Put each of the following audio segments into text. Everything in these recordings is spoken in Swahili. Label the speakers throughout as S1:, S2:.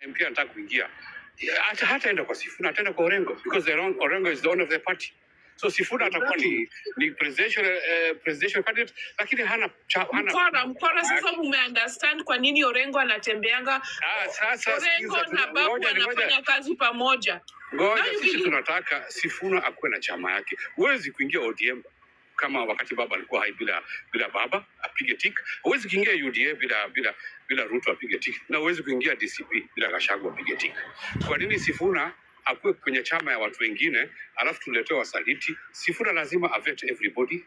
S1: MP anataka kuingia, hata enda kwa Sifuna, ataenda kwa Orengo because Orengo is the owner of the party. So Sifuna atakuwa ni presidential candidate, lakini hana
S2: mkora. Sasa mumeunderstand kwa nini Orengo anatembeanga?
S1: Sasa
S2: Orengo na Babu wanafanya kazi pamoja.
S1: Ngoja sisi tunataka Sifuna akuwe na chama yake. Huwezi kuingia ODM kama wakati baba alikuwa hai bila baba apige tik. Huwezi kuingia UDA bila Ruto apige tik. Na huwezi kuingia DCP bila Gachagua apige tik. Kwa nini Sifuna akuwe kwenye chama ya watu wengine alafu tuletewe wasaliti? Sifuna lazima avet everybody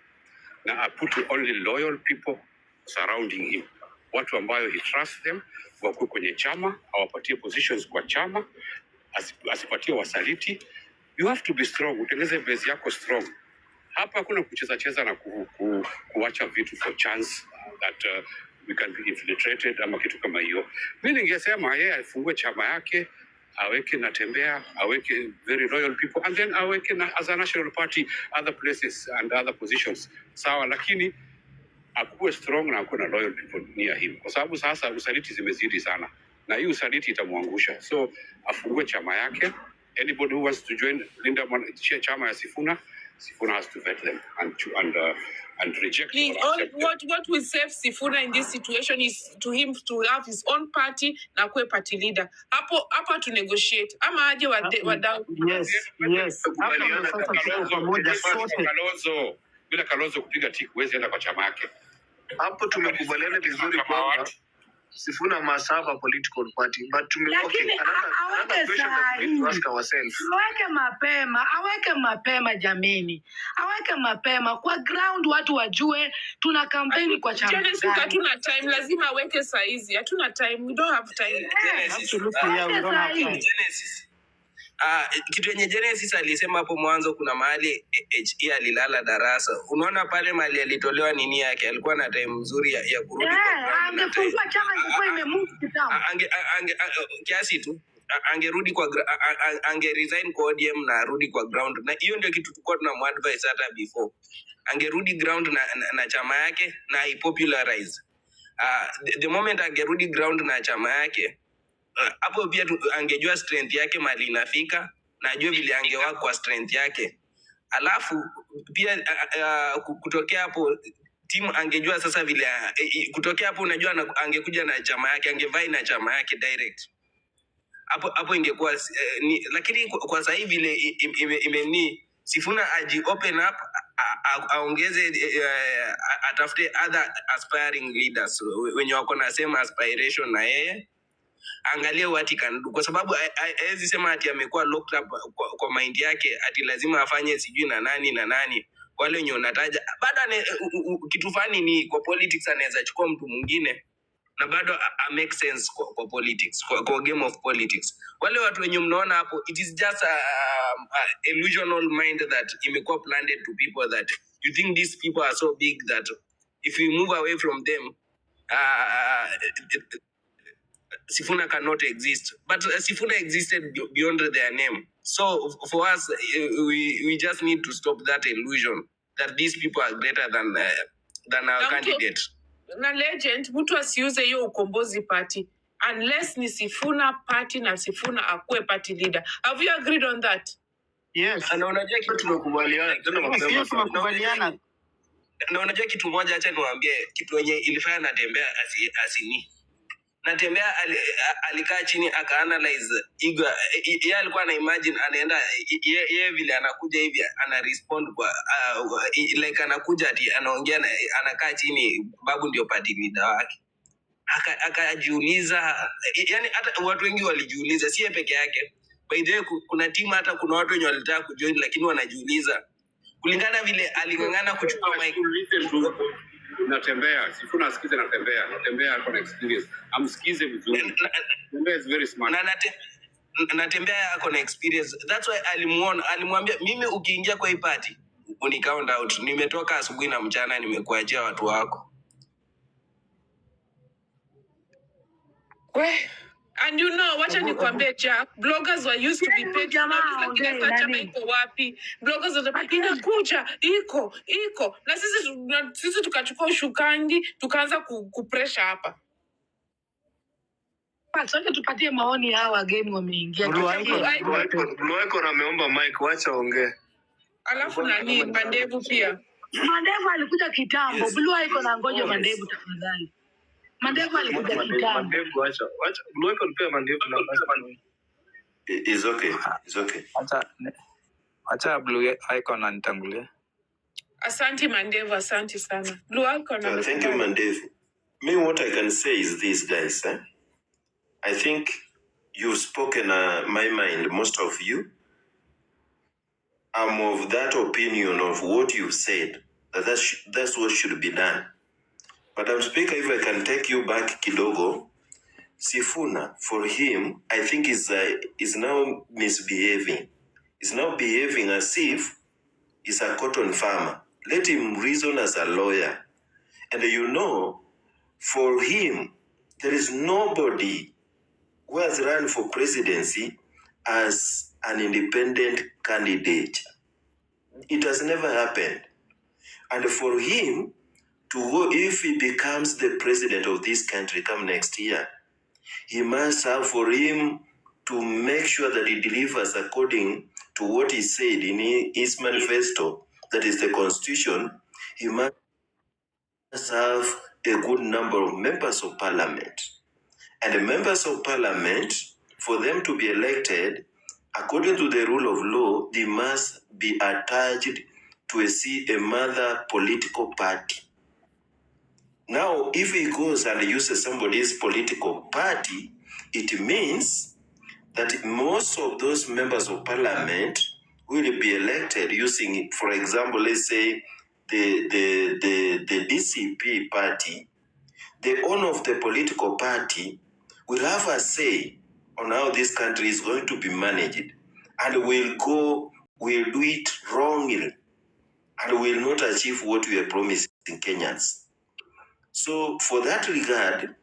S1: na put only loyal people surrounding him. Watu ambayo he trusts them, wakuwe kwenye chama, awapatie positions kwa chama, asipatie wasaliti. You have to be strong, utengeneze base yako strong. Hapa hakuna kucheza na kuacha vitu for chance that we can be infiltrated ama kitu kama hiyo. Mimi ningesema yeye afungue chama yake, aweke Natembea, aweke very loyal people, and then aweke as a national party other places and other positions. Sawa, lakini akuwe strong na akuwe na loyal people near him, kwa sababu sasa usaliti zimezidi sana na hii usaliti itamwangusha. So afungue chama yake. Anybody who wants to join chama ya Sifuna has to vet them and reject.
S2: What will save Sifuna in this situation is to him to have his own party na kuwe party leader. Hapo to negotiate. Ama aje wadau.
S3: Yes.
S1: Bila Kalonzo kupiga tiki huwezi enda kwa chama yake.
S3: Hapo tumekubaliana vizuri kwamba Sifuna must have a political party, but
S4: aweke mapema jameni, aweke mapema kwa ground, watu wajue tuna campaign kwa chama gani.
S2: Hatuna time, lazima aweke saizi. Hatuna time, we don't have time.
S5: Genesis. Kitu yenye Genesis alisema hapo mwanzo, kuna mahali HE alilala darasa. Unaona pale mahali alitolewa nini yake, alikuwa na time nzuri ya kurudi kwa
S4: angefungua chama ilikuwa imemove kitambo.
S5: Kiasi tu angerudi kwa resign kwa ODM na arudi kwa ground. Na hiyo ndio kitu tulikuwa tunamadvise hata before. Angerudi ground na chama yake na ipopularize. The moment angerudi ground na chama yake, hapo pia angejua strength yake mali inafika na ajue vile angewaka kwa strength yake. Alafu pia kutokea hapo timu angejua sasa vile kutokea hapo, unajua angekuja na chama yake, angevai na chama yake direct. Hapo ingekuwa lakini kwa sasa hivi vile imeni Sifuna aji open up, aongeze atafute other aspiring leaders wenye wako na same aspiration na yeye. Angalia what he can do, kwa sababu hawezi sema ati amekuwa locked up kwa mind yake ati lazima afanye sijui na nani wale wenye unataja. Bado kitu fani ni kwa politics anaweza chukua mtu mwingine na bado make sense kwa politics, kwa game of politics. Wale watu wenye mnaona hapo, it is just a illusional mind that imekuwa planted to people that you think these people are so big that if we move away from them Sifuna cannot exist. But Sifuna existed beyond their name. So for us, we just need to stop that illusion that these people are greater than our candidate.
S2: Na legend, mtu asiuze hiyo ukombozi party unless ni Sifuna party na Sifuna akuwe party leader. Have you agreed on that?
S3: Yes. Na unajua kitu tumekubaliana.
S5: Na unajua kitu moja, acha niwaambie kitu yenye ilifanya Natembea asini. Natembea alikaa chini akaanalyze yeye alikuwa ana imagine anaenda yeye vile anakuja hivi ana respond kwa like anakuja ati anaongea anakaa chini, Babu ndio party leader wake. Akajiuliza, yani hata watu wengi walijiuliza, si yeye peke yake. By the way, kuna timu hata kuna watu wenye walitaka kujoin lakini wanajiuliza kulingana vile alingangana kuchukua mic.
S1: Natembea, Sifuna asikize Natembea alikuwa na experience. Amsikize vizuri. Natembea is very smart.
S5: Natembea yako na experience. That's why alimwambia mimi ukiingia kwa hii party uni count out. Nimetoka asubuhi na mchana nimekuachia watu wako.
S2: And you know, wacha nikwambie Jack, bloggers were used to be paid. Bloggers were iko. Na sisi tukachukua ushukangi, tukaanza kupressure hapa.
S4: Sasa tupatie maoni hawa wageni wameingia.
S3: Blue Icon ameomba mic, wacha ongee.
S2: Alafu nani Mandevu pia.
S4: Mandevu alikuja kitambo. Blue Icon angoja Mandevu tafadhali. Mandevu alikuja kitambo.
S3: Mandevu wacha. Blue Icon pia Mandevu nafasi.
S6: It's okay.
S7: Acha Blue Icon anitangulie.
S2: Asante Mandevu, asante sana. Blue Icon.
S6: Thank you, Mandevu. Me, what I can say is this, guys. I think you've spoken my mind, most of you. I'm of that opinion of what you've said. That's what should be done. But I'm speaking, if I can take you back kidogo, Sifuna, for him, I think is now misbehaving. He's now behaving as if he's a cotton farmer. Let him reason as a lawyer. And for him, there is nobody who has run for presidency as an independent candidate. It has never happened. And for him to go, if he becomes the president of this country come next year, he must have for him to make sure that he delivers according to what he said in his manifesto, that is the constitution. He must have a good number of members of parliament. And the members of parliament, for them to be elected, according to the rule of law, they must be attached to a mother political party. Now, if he goes and uses somebody's political party, it means that most of those members of parliament will be elected using, for example, let's say the DCP party. The owner of the political party will have a say on how this country is going to be managed, and will do it wrongly, and will not achieve what we are promising Kenyans. So for that regard,